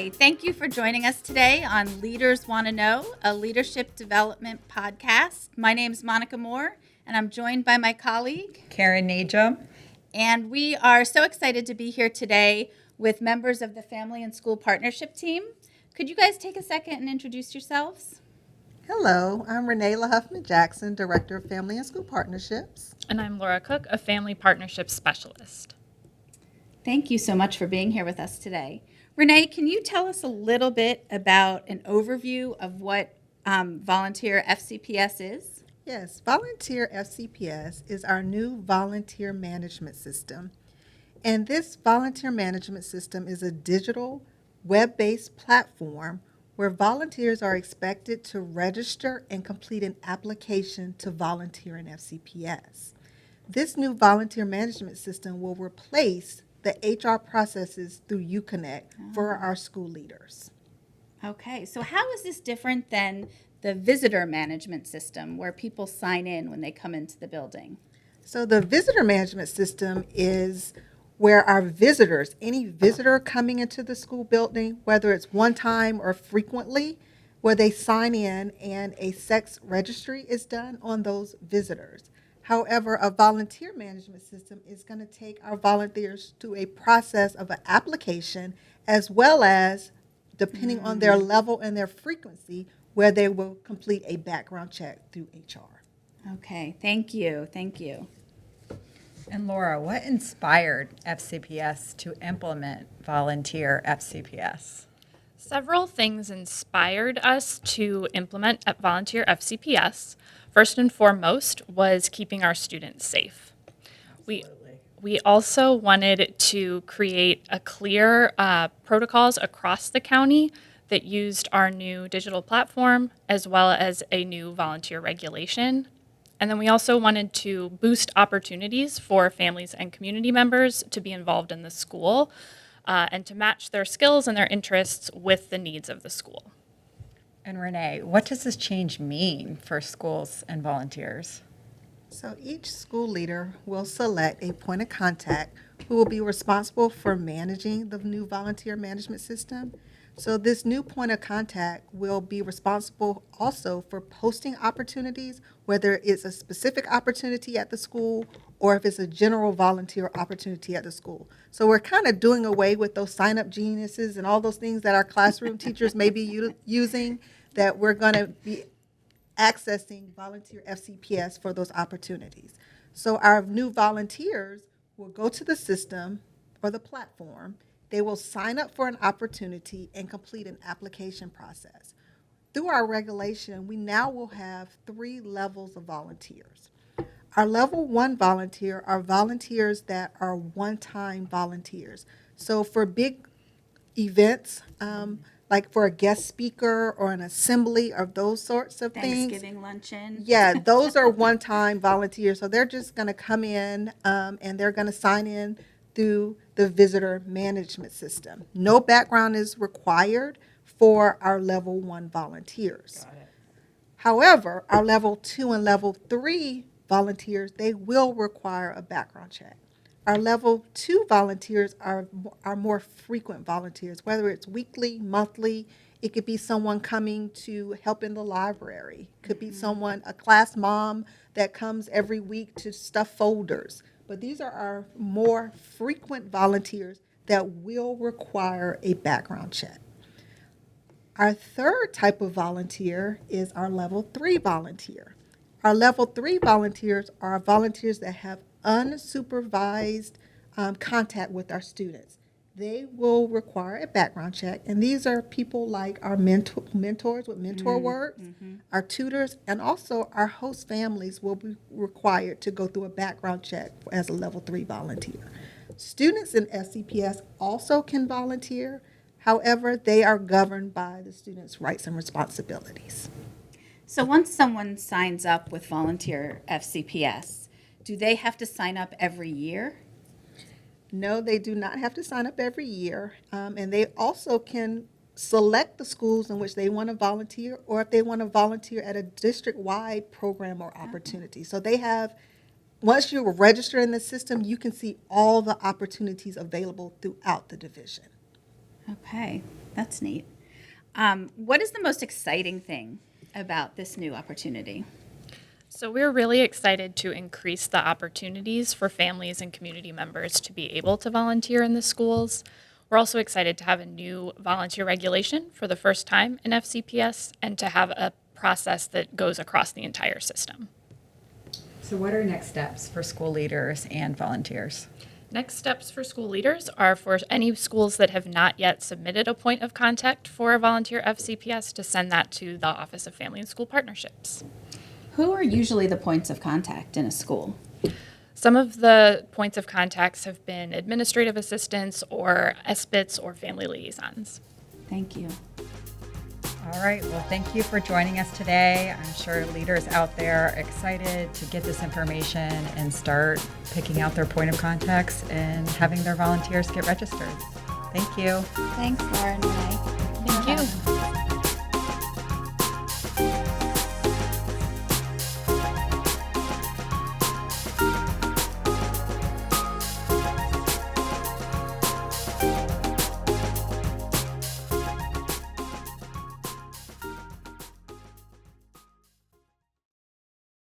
Hi, thank you for joining us today on Leaders Want to Know, a leadership development podcast. My name is Monica Moore, and I'm joined by my colleague, Karen Najum. And we are so excited to be here today with members of the Family and School Partnership Team. Could you guys take a second and introduce yourselves? Hello, I'm Renee LaHuffman-Jackson, Director of Family and School Partnerships. And I'm Laura Cook, a Family Partnerships Specialist. Thank you so much for being here with us today. Renee, can you tell us a little bit about an overview of what Volunteer FCPS is? Yes, Volunteer FCPS is our new volunteer management system. And this volunteer management system is a digital, web-based platform where volunteers are expected to register and complete an application to volunteer in FCPS. This new volunteer management system will replace the HR processes through UConnect for our school leaders. Okay, so how is this different than the visitor management system where people sign in when they come into the building? So the visitor management system is where our visitors, any visitor coming into the school building, whether it's one time or frequently, where they sign in and a sex registry is done on those visitors. However, a volunteer management system is going to take our volunteers through a process of an application as well as, depending on their level and their frequency, where they will complete a background check through HR. Okay, thank you. And Laura, what inspired FCPS to implement Volunteer FCPS? Several things inspired us to implement at Volunteer FCPS. First and foremost was keeping our students safe. We also wanted to create a clear protocols across the county that used our new digital platform as well as a new volunteer regulation. And then we also wanted to boost opportunities for families and community members to be involved in the school and to match their skills and their interests with the needs of the school. And Renee, what does this change mean for schools and volunteers? So each school leader will select a point of contact who will be responsible for managing the new volunteer management system. So this new point of contact will be responsible also for posting opportunities, whether it's a specific opportunity at the school or if it's a general volunteer opportunity at the school. So we're kind of doing away with those sign-up geniuses and all those things that our classroom teachers may be using, that we're going to be accessing Volunteer FCPS for those opportunities. So our new volunteers will go to the system or the platform. They will sign up for an opportunity and complete an application process. Through our regulation, we now will have 3 levels of volunteers. Our level 1 volunteer are volunteers that are one-time volunteers. So for big events, like for a guest speaker or an assembly or those sorts of things. Thanksgiving luncheon. Yeah, those are one-time volunteers. So they're just going to come in and they're going to sign in through the visitor management system. No background is required for our level 1 volunteers. Got it. However, our level 2 and level 3 volunteers, they will require a background check. Our level 2 volunteers are more frequent volunteers, whether it's weekly, monthly. It could be someone coming to help in the library. It could be someone, a class mom that comes every week to stuff folders. But these are our more frequent volunteers that will require a background check. Our third type of volunteer is our level 3 volunteer. Our level 3 volunteers are volunteers that have unsupervised contact with our students. They will require a background check, and these are people like our mentors with mentor works, our tutors, and also our host families will be required to go through a background check as a level 3 volunteer. Students in FCPS also can volunteer. However, they are governed by the students' rights and responsibilities. So once someone signs up with Volunteer FCPS, do they have to sign up every year? No, they do not have to sign up every year, and they also can select the schools in which they want to volunteer, or if they want to volunteer at a district-wide program or opportunity. So they have, once you register in the system, you can see all the opportunities available throughout the division. Okay, That's neat. What is the most exciting thing about this new opportunity? So we're really excited to increase the opportunities for families and community members to be able to volunteer in the schools. We're also excited to have a new volunteer regulation for the first time in FCPS and to have a process that goes across the entire system. So what are next steps for school leaders and volunteers? Next steps for school leaders are for any schools that have not yet submitted a point of contact for a volunteer FCPS to send that to the Office of Family and School Partnerships. Who are usually the points of contact in a school? Some of the points of contacts have been administrative assistants or SBITs or family liaisons. Thank you. All right, well, thank you for joining us today. I'm sure leaders out there are excited to get this information and start picking out their point of contacts and having their volunteers get registered. Thank you. Thanks, Laura and Renee. Thank you.